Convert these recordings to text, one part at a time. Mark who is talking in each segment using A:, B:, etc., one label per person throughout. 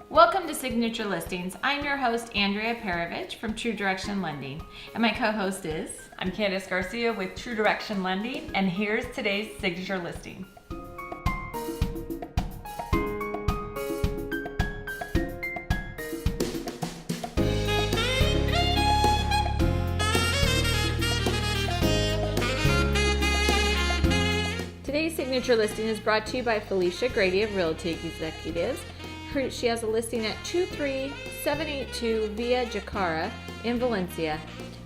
A: Welcome to Signature Listings. I'm your host, Andrea Perovich from True Direction Lending, and my co-host is...
B: I'm Candice Garcia with True Direction Lending, and here's today's Signature Listing.
A: Today's Signature Listing is brought to you by Felicia Grady of Realty Executives. She has a listing at 23782 Via Jacara in Valencia.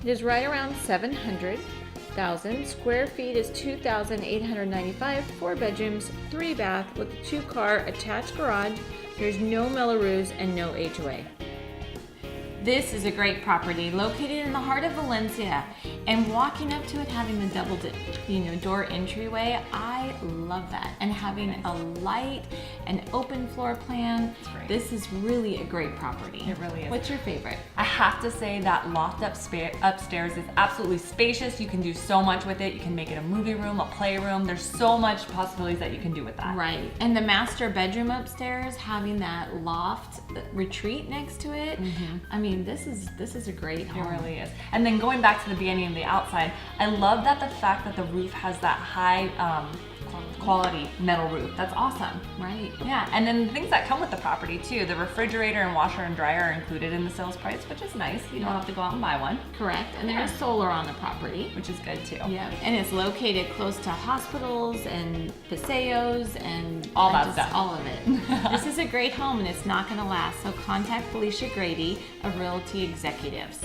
A: It is right around 700,000 square feet, is 2,895, 4 bedrooms, 3 bath with a 2-car attached garage. There's no Melrose and no HOA. This is a great property located in the heart of Valencia, and walking up to it, having the double door entryway, I love that. And having a light and open floor plan, this is really a great property.
B: It really is.
A: What's your favorite?
B: I have to say that loft upstairs is absolutely spacious. You can do so much with it. You can make it a movie room, a playroom. There's so much possibilities that you can do with that.
A: Right. And the master bedroom upstairs, having that loft retreat next to it. I mean, this is a great home.
B: It really is. And then going back to the beginning of the outside, I love that the fact that the roof has that high quality metal roof. That's awesome.
A: Right.
B: Yeah, and then the things that come with the property too. The refrigerator and washer and dryer are included in the sales price, which is nice. You don't have to go out and buy one.
A: Correct. And there's solar on the property,
B: Which is good too.
A: Yeah, and it's located close to hospitals and paseos and
B: All that stuff.
A: All of it. This is a great home, and it's not going to last. So contact Felicia Grady of Realty Executives.